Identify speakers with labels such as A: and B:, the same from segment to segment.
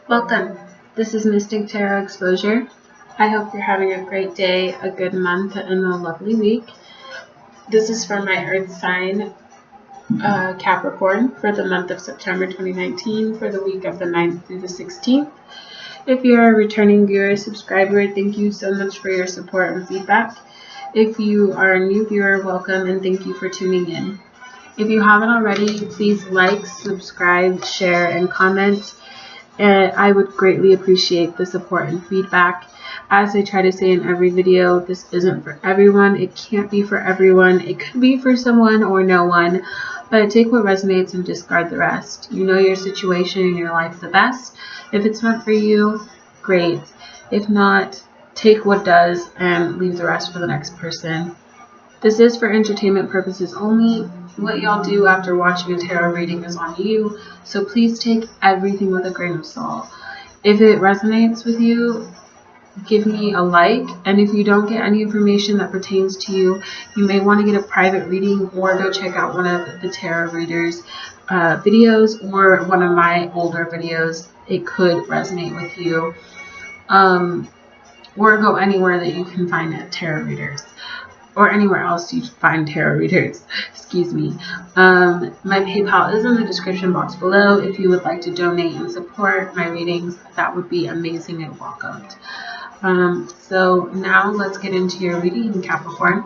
A: Welcome. This is Mystic Tarot Exposure. I hope you're having a great day, a good month, and a lovely week. This is for my Earth sign, Capricorn, for the month of September 2019, for the week of the 9th through the 16th. If you're a returning viewer, subscriber, thank you so much for your support and feedback. If you are a new viewer, welcome and thank you for tuning in. If you haven't already, please like, subscribe, share, and comment. And I would greatly appreciate the support and feedback. As I try to say in every video, this isn't for everyone. It can't be for everyone. It could be for someone or no one, but take what resonates and discard the rest. You know your situation and your life the best. If it's meant for you, great. If not, take what does and leave the rest for the next person. This is for entertainment purposes only. What y'all do after watching a tarot reading is on you, so please take everything with a grain of salt. If it resonates with you, give me a like, and if you don't get any information that pertains to you, you may want to get a private reading or go check out one of the tarot readers' videos or one of my older videos. It could resonate with you. Or go anywhere that you can find tarot readers. Or anywhere else you find tarot readers, excuse me. My PayPal is in the description box below. If you would like to donate and support my readings, that would be amazing and welcomed. So now let's get into your reading, Capricorn.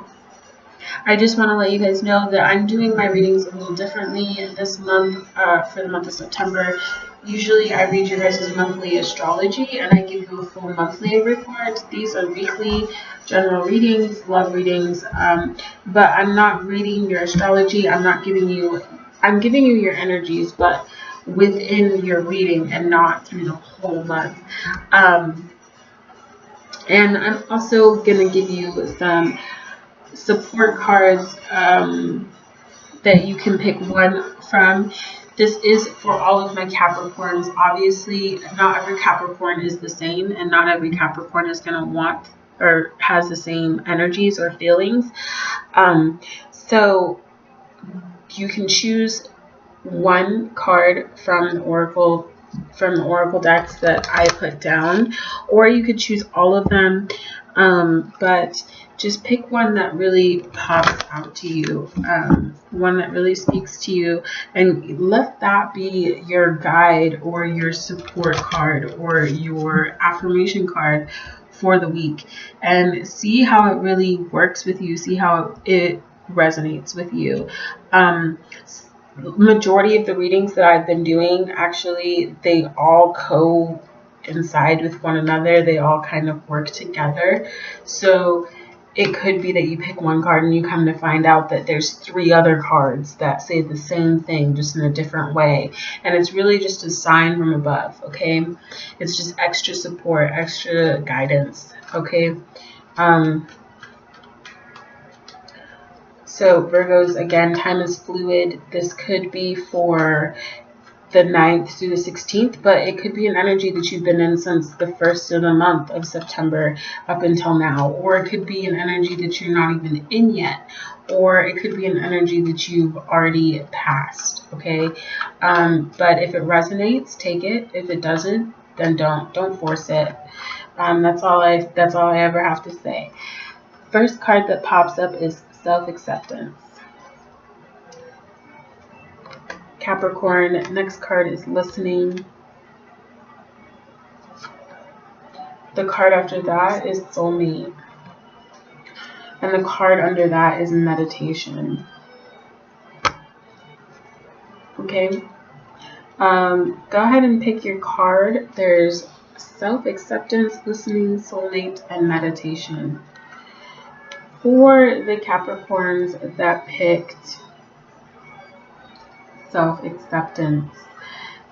A: I just want to let you guys know that I'm doing my readings a little differently this month, for the month of September. Usually I read your guys' monthly astrology and I give you a full monthly report. These are weekly general readings, love readings, but I'm not reading your astrology. I'm giving you your energies, but within your reading and not through the whole month. And I'm also going to give you some support cards that you can pick one from. This is for all of my Capricorns. Obviously, not every Capricorn is the same, and not every Capricorn is going to want or has the same energies or feelings. So you can choose one card from the oracle decks that I put down, or you could choose all of them, but just pick one that really pops out to you, one that really speaks to you, and let that be your guide or your support card or your affirmation card for the week, and see how it really works with you, see how it resonates with you. Majority of the readings that I've been doing, actually, they all coincide with one another. They all kind of work together. So it could be that you pick one card and you come to find out that there's 3 other cards that say the same thing, just in a different way. And it's really just a sign from above, okay? It's just extra support, extra guidance, okay? So Virgos, again, time is fluid. This could be for the 9th through the 16th, but it could be an energy that you've been in since the 1st of the month of September up until now, or it could be an energy that you're not even in yet, or it could be an energy that you've already passed, okay? But if it resonates, take it. If it doesn't, then don't force it. That's all I ever have to say. First card that pops up is self-acceptance. Capricorn, next card is listening. The card after that is soulmate. And the card under that is meditation. Okay. Go ahead and pick your card. There's self-acceptance, listening, soulmate, and meditation. For the Capricorns that picked self-acceptance,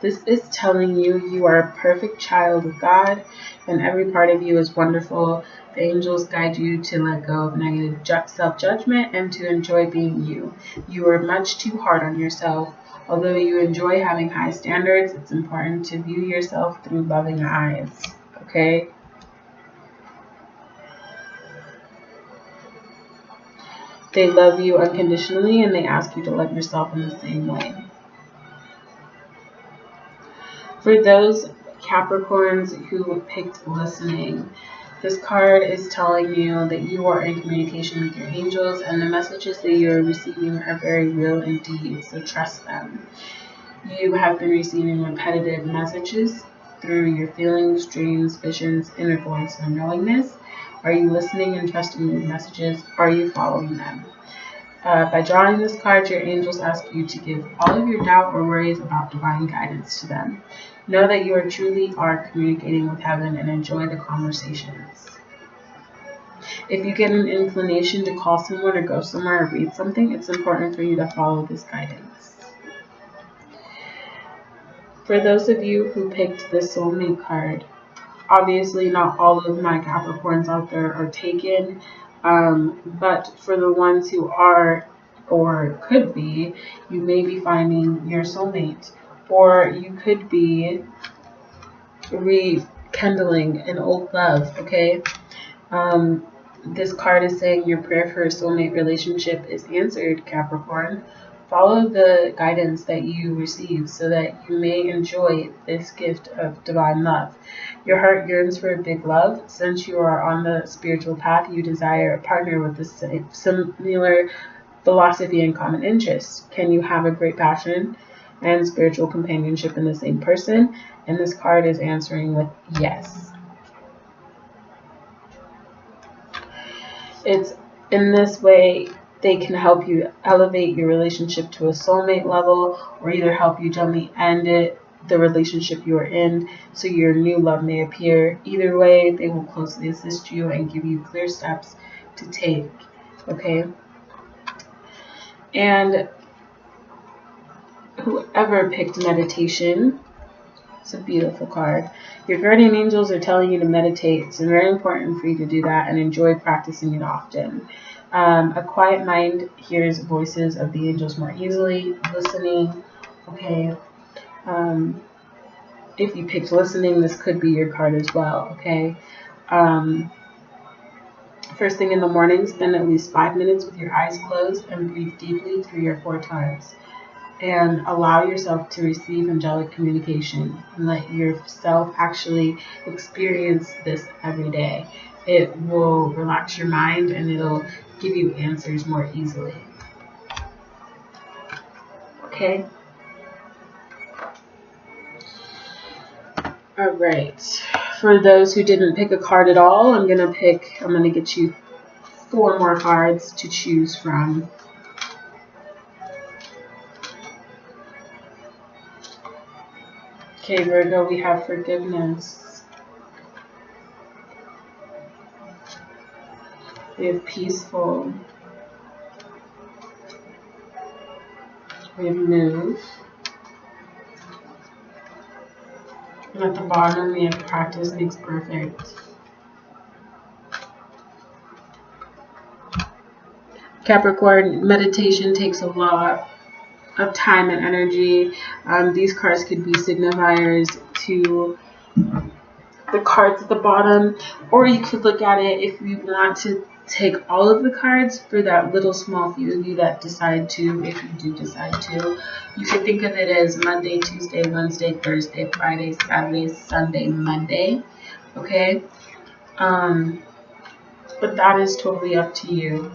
A: this is telling you you are a perfect child of God and every part of you is wonderful. The angels guide you to let go of negative self-judgment and to enjoy being you. You are much too hard on yourself. Although you enjoy having high standards, it's important to view yourself through loving eyes. Okay? They love you unconditionally and they ask you to love yourself in the same way. For those Capricorns who picked listening, this card is telling you that you are in communication with your angels, and the messages that you are receiving are very real indeed, so trust them. You have been receiving repetitive messages through your feelings, dreams, visions, inner voice, and knowingness. Are you listening and trusting these messages? Are you following them? By drawing this card, your angels ask you to give all of your doubt or worries about divine guidance to them. Know that you truly are communicating with heaven and enjoy the conversations. If you get an inclination to call someone or go somewhere or read something, it's important for you to follow this guidance. For those of you who picked the soulmate card, obviously not all of my Capricorns out there are taken, but for the ones who are or could be, you may be finding your soulmate, or you could be rekindling an old love, okay? This card is saying your prayer for a soulmate relationship is answered, Capricorn. Follow the guidance that you receive so that you may enjoy this gift of divine love. Your heart yearns for a big love. Since you are on the spiritual path, you desire a partner with the similar philosophy and common interests. Can you have a great passion and spiritual companionship in the same person? And this card is answering with yes. It's in this way they can help you elevate your relationship to a soulmate level, or either help you gently end the relationship you are in so your new love may appear. Either way, they will closely assist you and give you clear steps to take, okay? And whoever picked meditation, it's a beautiful card. Your guardian angels are telling you to meditate. It's very important for you to do that and enjoy practicing it often. A quiet mind hears voices of the angels more easily. Listening, okay. If you picked listening, this could be your card as well, okay. First thing in the morning, spend at least 5 minutes with your eyes closed and breathe deeply through your 4 times. And allow yourself to receive angelic communication and let yourself actually experience this every day. It will relax your mind and it'll give you answers more easily. Okay? Alright. For those who didn't pick a card at all, I'm going to get you 4 more cards to choose from. Okay, Virgo, we have forgiveness. We have peaceful. We have move. And at the bottom, we have practice makes perfect. Capricorn, meditation takes a lot of time and energy. These cards could be signifiers to the cards at the bottom, or you could look at it if you want to take all of the cards for that little small few of you that decide to, if you do decide to. You could think of it as Monday, Tuesday, Wednesday, Thursday, Friday, Saturday, Sunday, Monday, okay? But that is totally up to you.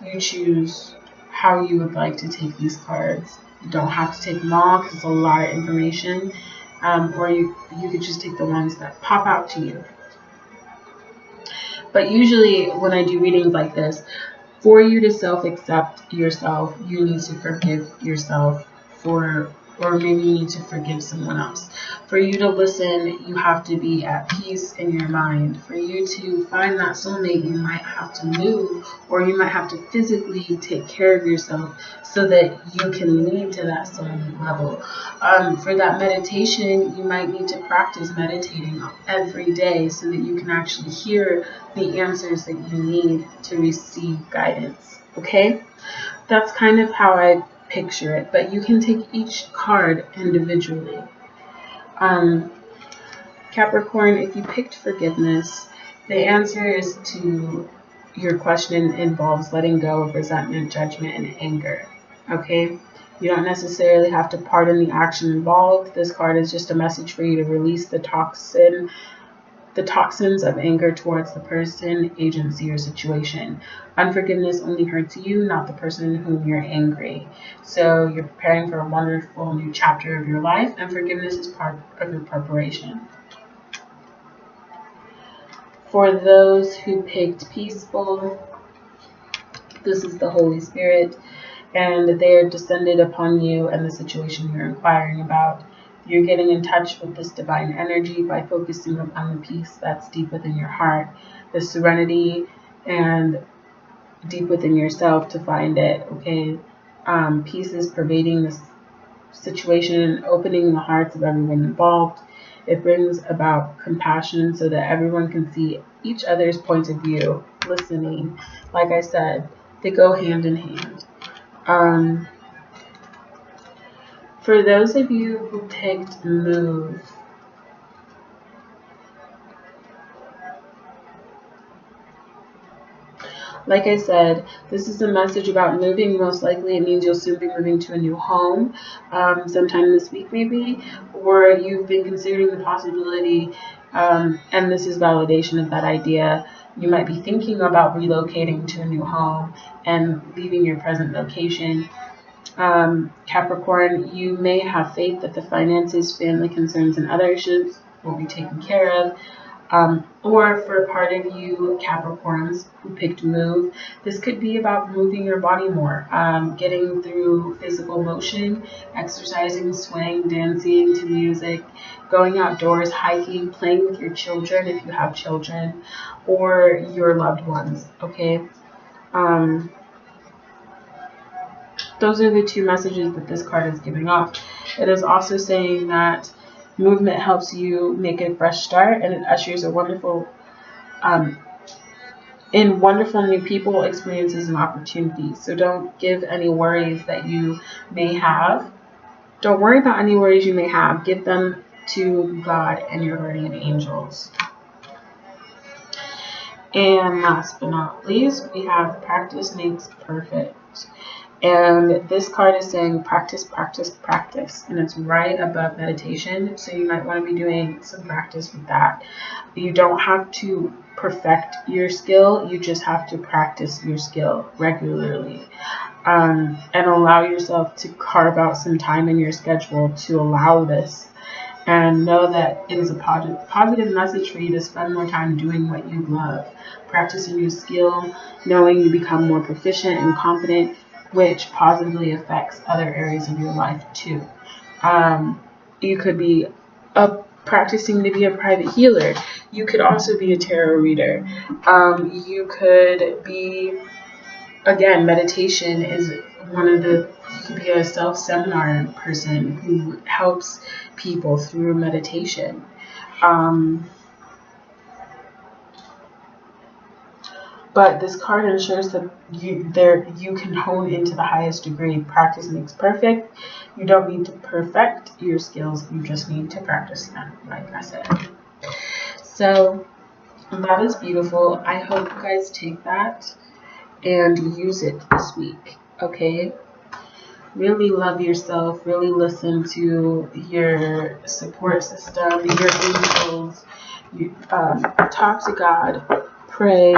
A: You choose how you would like to take these cards. You don't have to take them all because it's a lot of information, or you could just take the ones that pop out to you. But usually when I do readings like this, for you to self-accept yourself, you need to forgive yourself or maybe you need to forgive someone else. For you to listen, you have to be at peace in your mind. For you to find that soulmate, you might have to move, or you might have to physically take care of yourself so that you can lead to that soulmate level. For that meditation, you might need to practice meditating every day so that you can actually hear the answers that you need to receive guidance. Okay? That's kind of how I picture it, but you can take each card individually. Capricorn, if you picked forgiveness, the answer is to your question involves letting go of resentment, judgment, and anger. Okay? You don't necessarily have to pardon the action involved. This card is just a message for you to release the toxins of anger towards the person, agency, or situation. Unforgiveness only hurts you, not the person whom you're angry. So you're preparing for a wonderful new chapter of your life, and forgiveness is part of your preparation. For those who picked peaceful, this is the Holy Spirit, and they are descended upon you and the situation you're inquiring about. You're getting in touch with this divine energy by focusing on the peace that's deep within your heart, the serenity, and deep within yourself to find it, okay? Peace is pervading this situation, opening the hearts of everyone involved. It brings about compassion so that everyone can see each other's point of view, listening. Like I said, they go hand in hand. For those of you who picked move, like I said, this is a message about moving. Most likely it means you'll soon be moving to a new home, sometime this week maybe, or you've been considering the possibility, and this is validation of that idea. You might be thinking about relocating to a new home and leaving your present location. Capricorn, you may have faith that the finances, family concerns, and other issues will be taken care of. Or for a part of you Capricorns who picked move, this could be about moving your body more, getting through physical motion, exercising, swaying, dancing to music, going outdoors, hiking, playing with your children if you have children, or your loved ones, okay? Those are the two messages that this card is giving off. It is also saying that movement helps you make a fresh start, and it ushers a wonderful new people, experiences, and opportunities. So don't give any worries that you may have. Don't worry about any worries you may have. Give them to God and your guardian angels. And last but not least, we have practice makes perfect. And this card is saying practice, practice, practice. And it's right above meditation. So you might want to be doing some practice with that. You don't have to perfect your skill. You just have to practice your skill regularly. And allow yourself to carve out some time in your schedule to allow this. And know that it is a positive message for you to spend more time doing what you love. Practicing your skill, knowing you become more proficient and confident, which positively affects other areas of your life too. You could be practicing to be a private healer. You could also be a tarot reader. You could be, again, meditation is one of the, you could be a self-seminar person who helps people through meditation. But this card ensures that you can hone into the highest degree. Practice makes perfect. You don't need to perfect your skills. You just need to practice them, like I said. So that is beautiful. I hope you guys take that and use it this week, okay? Really love yourself. Really listen to your support system, your angels. Talk to God. Pray.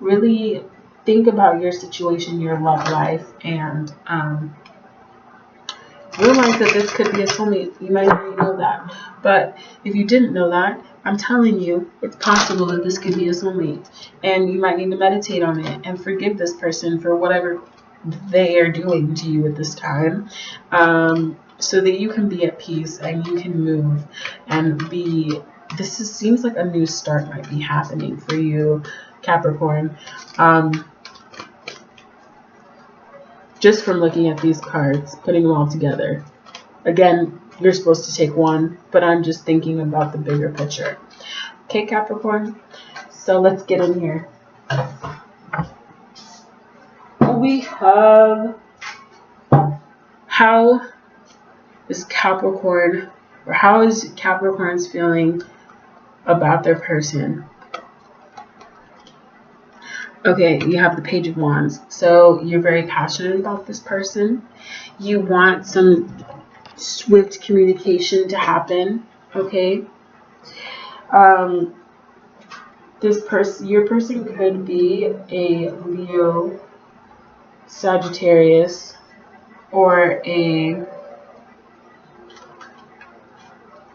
A: Really think about your situation, your love life, and realize that this could be a soulmate. You might already know that. But if you didn't know that, I'm telling you, it's possible that this could be a soulmate. And you might need to meditate on it and forgive this person for whatever they are doing to you at this time. So that you can be at peace and you can move and be... seems like a new start might be happening for you, Capricorn. Just from looking at these cards, putting them all together. Again, you're supposed to take one, but I'm just thinking about the bigger picture. Okay, Capricorn? So let's get in here. We have how is Capricorn's feeling about their person? Okay, you have the Page of Wands. So you're very passionate about this person. You want some swift communication to happen. Okay. Your person could be a Leo, Sagittarius, or a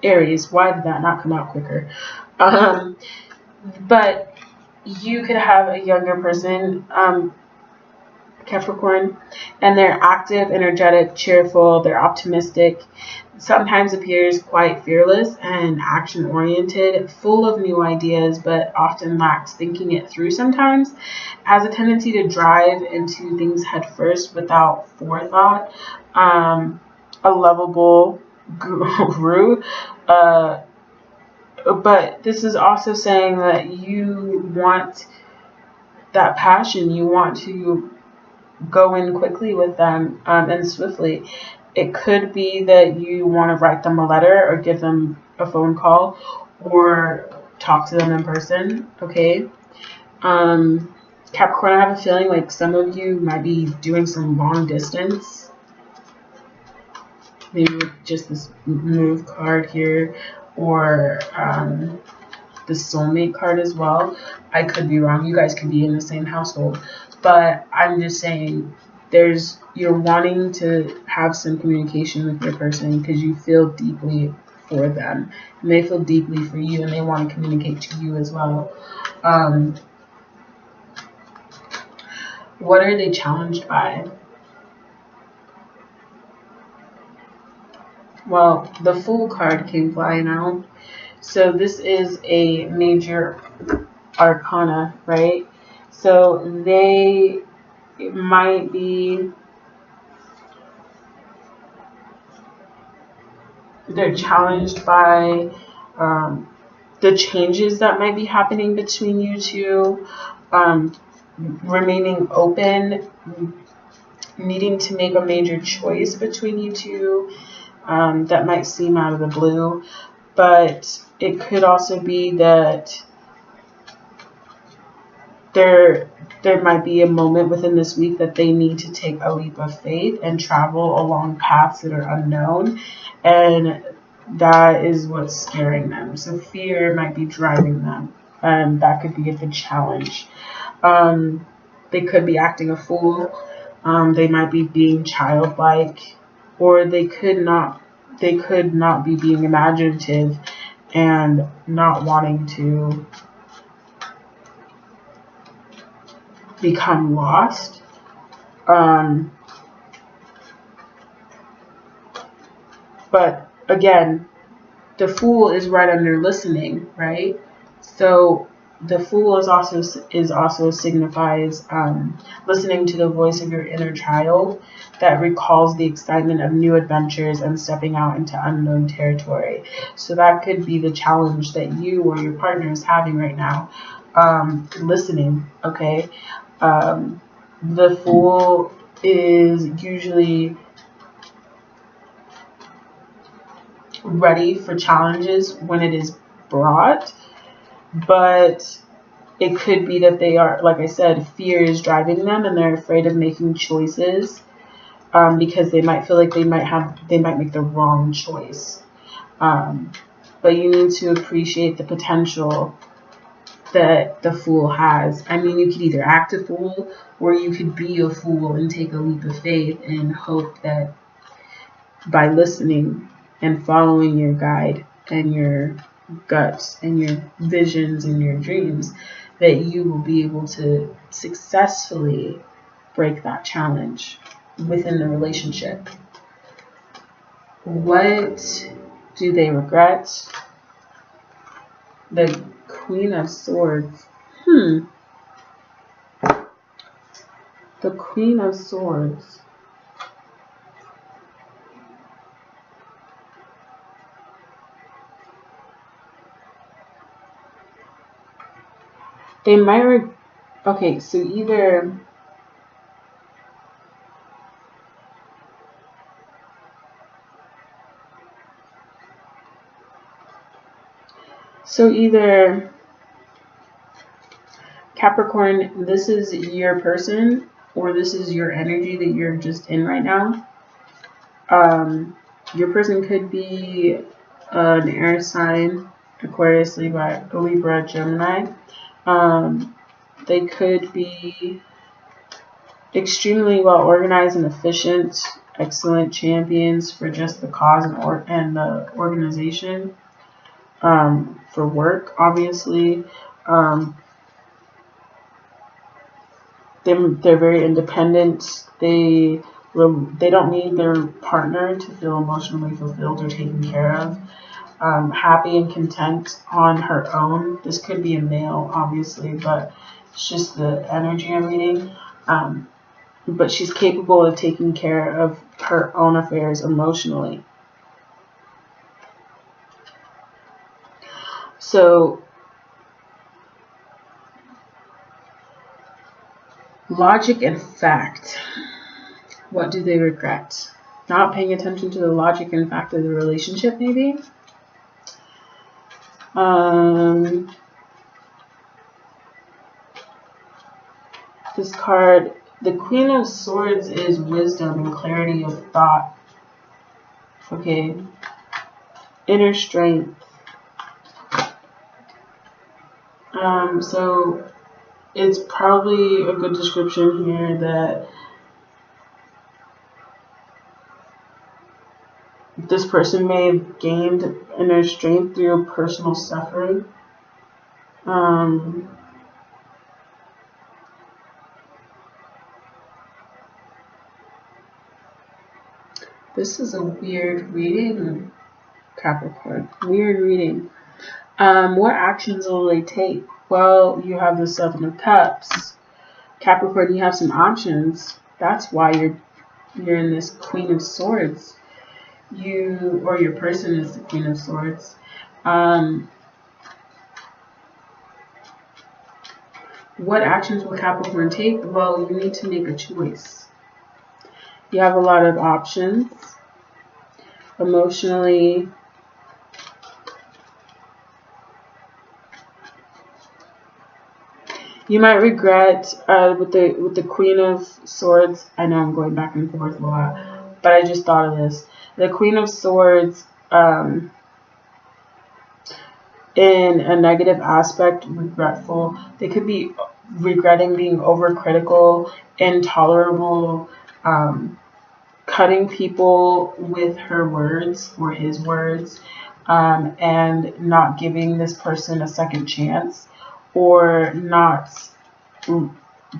A: Aries. Why did that not come out quicker? But you could have a younger person, Capricorn, and they're active, energetic, cheerful, they're optimistic, sometimes appears quite fearless and action oriented, full of new ideas, but often lacks thinking it through sometimes, has a tendency to drive into things head first without forethought, a lovable guru, but this is also saying that you want that passion, you want to go in quickly with them, and swiftly. It could be that you want to write them a letter or give them a phone call or talk to them in person, okay? Capricorn, I have a feeling like some of you might be doing some long distance, maybe with just this move card here, or the soulmate card as well. I could be wrong. You guys could be in the same household. But I'm just saying you're wanting to have some communication with your person because you feel deeply for them. And they feel deeply for you and they want to communicate to you as well. What are they challenged by? Well, the Fool card came flying out. So this is a major arcana, right? So it might be, they're challenged by the changes that might be happening between you two, remaining open, needing to make a major choice between you two, that might seem out of the blue, but it could also be that there might be a moment within this week that they need to take a leap of faith and travel along paths that are unknown, and that is what's scaring them. So fear might be driving them, and that could be the challenge. They could be acting a fool. They might be being childlike, or they could not be being imaginative and not wanting to become lost. But again, the Fool is right under listening, right? So the Fool is also signifies listening to the voice of your inner child that recalls the excitement of new adventures and stepping out into unknown territory. So that could be the challenge that you or your partner is having right now. Listening, okay? The Fool is usually ready for challenges when it is brought, but it could be that they are, like I said, fear is driving them and they're afraid of making choices, because they might feel like they might make the wrong choice. But you need to appreciate the potential that the Fool has. I mean, you could either act a fool or you could be a fool and take a leap of faith and hope that by listening and following your guide and your guts and your visions and your dreams, that you will be able to successfully break that challenge within the relationship. What do they regret? The Queen of Swords. The Queen of Swords. They might okay, so either Capricorn, this is your person, or this is your energy that you're just in right now. Your person could be an air sign, Aquarius, Libra, Gemini. They could be extremely well organized and efficient, excellent champions for just the cause and the organization. For work, obviously. They're very independent. They don't need their partner to feel emotionally fulfilled or taken care of. Happy and content on her own. This could be a male, obviously, but it's just the energy I'm reading. But she's capable of taking care of her own affairs emotionally. So, logic and fact. What do they regret? Not paying attention to the logic and fact of the relationship, maybe? This card, the Queen of Swords, is wisdom and clarity of thought. Okay. Inner strength. So it's probably a good description here that this person may have gained inner strength through personal suffering. This is a weird reading, Capricorn. Weird reading. What actions will they take? Well, you have the Seven of Cups. Capricorn, you have some options. That's why you're in this Queen of Swords. You, or your person, is the Queen of Swords. What actions will Capricorn take? Well, you need to make a choice. You have a lot of options. Emotionally, you might regret with the Queen of Swords. I know I'm going back and forth a lot, but I just thought of this. The Queen of Swords, in a negative aspect, regretful. They could be regretting being overcritical, intolerable, cutting people with her words or his words, and not giving this person a second chance, or not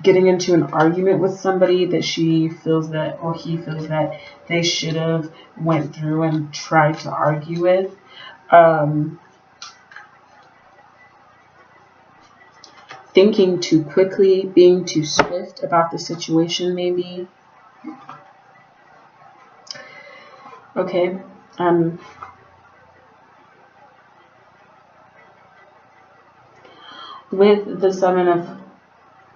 A: getting into an argument with somebody that she feels that, or he feels that they should have went through and tried to argue with. Thinking too quickly, being too swift about the situation, maybe. Okay. With the Seven of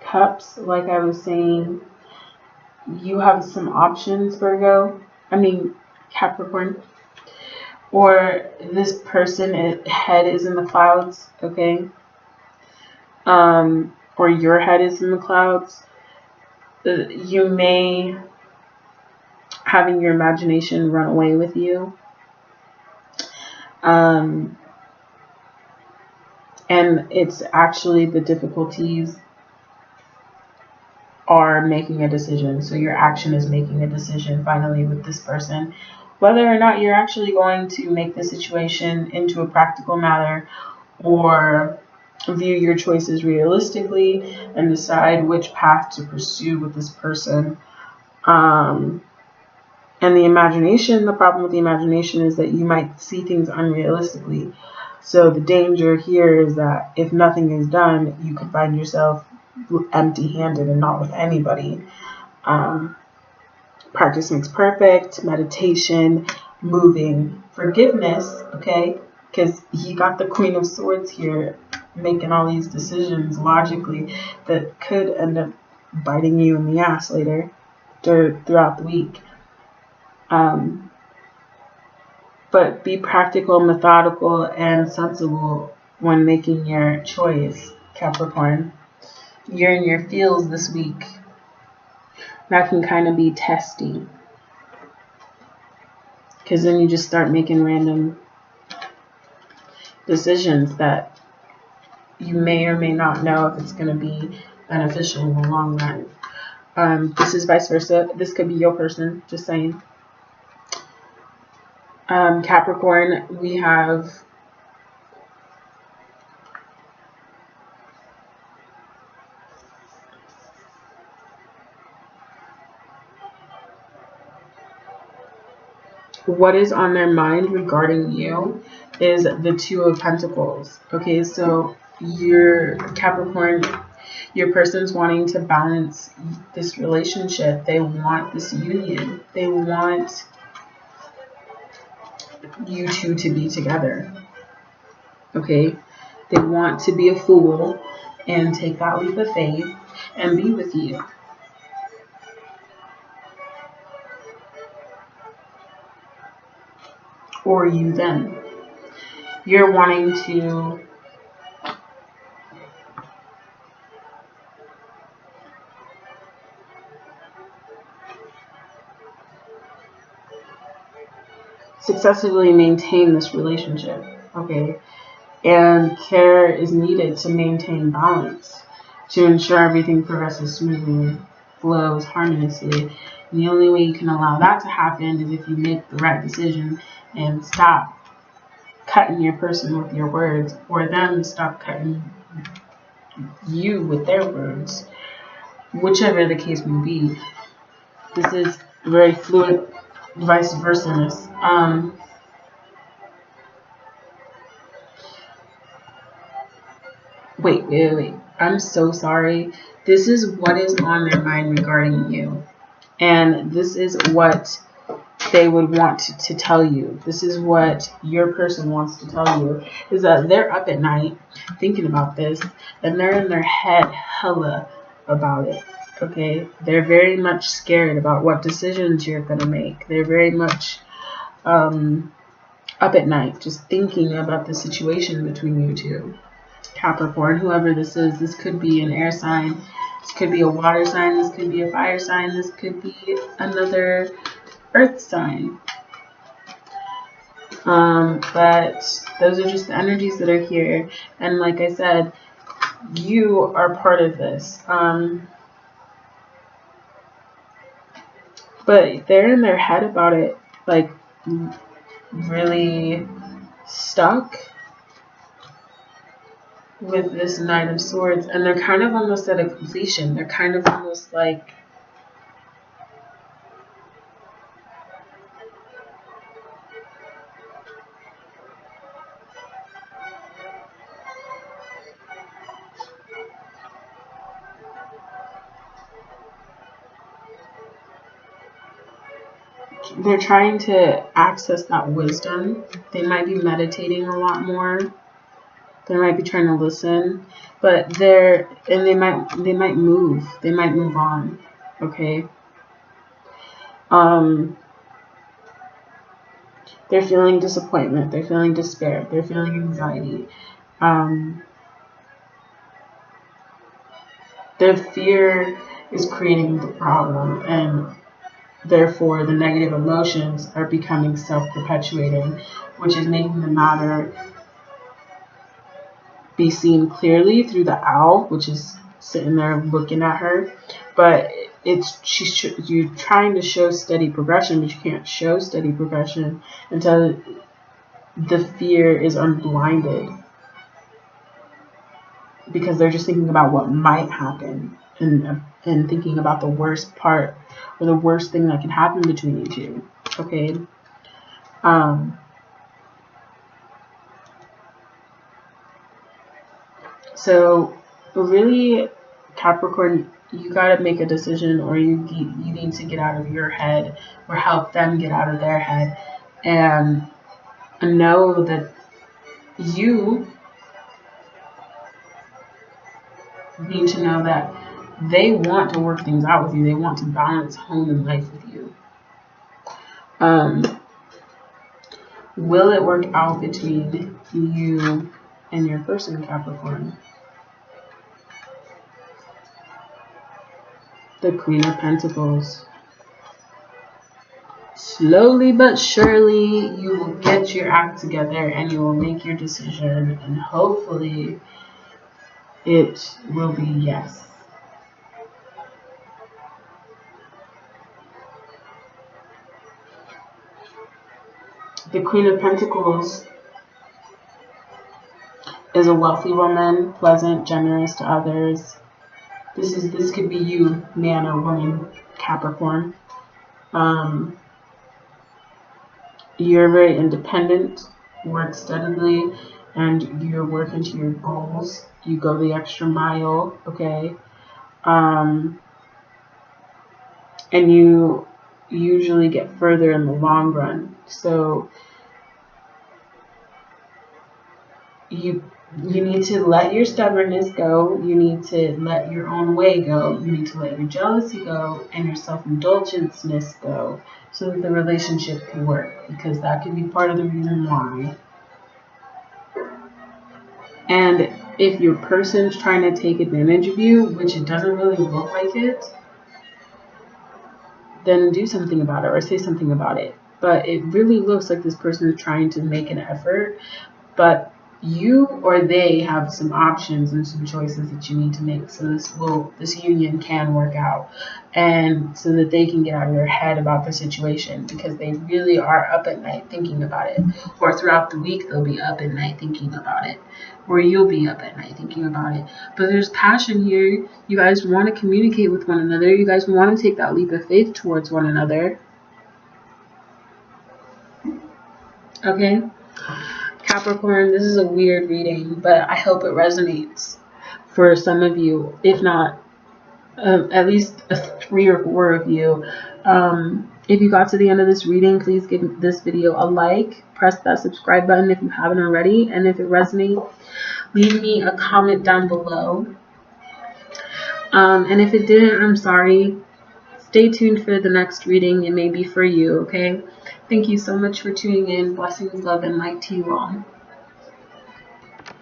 A: Cups, like I was saying, you have some options, Capricorn. Or this person head is in the clouds, okay? Or your head is in the clouds. You may having your imagination run away with you. And it's actually the difficulties are making a decision. So your action is making a decision finally with this person. Whether or not you're actually going to make the situation into a practical matter, or view your choices realistically and decide which path to pursue with this person. And the problem with the imagination is that you might see things unrealistically. So the danger here is that if nothing is done, you could find yourself empty-handed and not with anybody. Practice makes perfect. Meditation, moving, forgiveness, okay? Because he got the Queen of Swords here, making all these decisions logically that could end up biting you in the ass later throughout the week. But be practical, methodical, and sensible when making your choice, Capricorn. you're in your feels this week, that can kind of be testy. Because then you just start making random decisions that you may or may not know if it's going to be beneficial in the long run. This is vice versa. This could be your person, just saying. Capricorn, we have what is on their mind regarding you is the Two of Pentacles. Okay, so your Capricorn, your person's wanting to balance this relationship. They want this union. They want you two to be together. Okay, they want to be a fool and take that leap of faith and be with you. Or you them. You're wanting to successfully maintain this relationship, okay? And care is needed to maintain balance, to ensure everything progresses smoothly and flows harmoniously. And the only way you can allow that to happen is if you make the right decision and stop cutting your person with your words, or them stop cutting you with their words, whichever the case may be. This is very fluid, vice versa. Wait. I'm so sorry. This is what is on their mind regarding you. And this is what they would want to tell you. This is what your person wants to tell you. Is that they're up at night thinking about this. And they're in their head hella about it. Okay? They're very much scared about what decisions you're going to make. They're very much up at night just thinking about the situation between you two. Capricorn, whoever this is, this could be an air sign, this could be a water sign, this could be a fire sign, this could be another earth sign. But those are just the energies that are here. And like I said, you are part of this. But they're in their head about it, like really stuck with this Knight of Swords, and they're kind of almost at a completion. They're kind of almost like they're trying to access that wisdom. They might be meditating a lot more. They might be trying to listen, but they might move. They might move on. Okay. They're feeling disappointment. They're feeling despair. They're feeling anxiety. Their fear is creating the problem, and therefore the negative emotions are becoming self-perpetuating, which is making the matter be seen clearly through the owl, which is sitting there looking at her. But you're trying to show steady progression, but you can't show steady progression until the fear is unblinded, because they're just thinking about what might happen and thinking about the worst part or the worst thing that can happen between you two. Okay. So really, Capricorn, you got to make a decision, or you need to get out of your head, or help them get out of their head, and know that you need to know that they want to work things out with you. They want to balance home and life with you. Will it work out between you and your person, Capricorn? The Queen of Pentacles. Slowly but surely, you will get your act together and you will make your decision, and hopefully it will be yes. The Queen of Pentacles is a wealthy woman, pleasant, generous to others. This could be you, man or woman, Capricorn. You're very independent, work steadily, and you're working to your goals. You go the extra mile, okay? And you usually get further in the long run. So you need to let your stubbornness go. You need to let your own way go. You need to let your jealousy go and your self-indulgenceness go so that the relationship can work, because that could be part of the reason why. And if your person's trying to take advantage of you, which it doesn't really look like it, then do something about it or say something about it. But it really looks like this person is trying to make an effort, but you or they have some options and some choices that you need to make, so this union can work out, and so that they can get out of their head about the situation, because they really are up at night thinking about it, or throughout the week they'll be up at night thinking about it, or you'll be up at night thinking about it. But there's passion here. You guys want to communicate with one another. You guys want to take that leap of faith towards one another. Okay? Capricorn, this is a weird reading, but I hope it resonates for some of you, if not at least 3 or 4 of you. If you got to the end of this reading, please give this video a like. Press that subscribe button if you haven't already. And if it resonates, leave me a comment down below. And if it didn't, I'm sorry. Stay tuned for the next reading. It may be for you, okay? Thank you so much for tuning in. Blessings, love, and light to you all.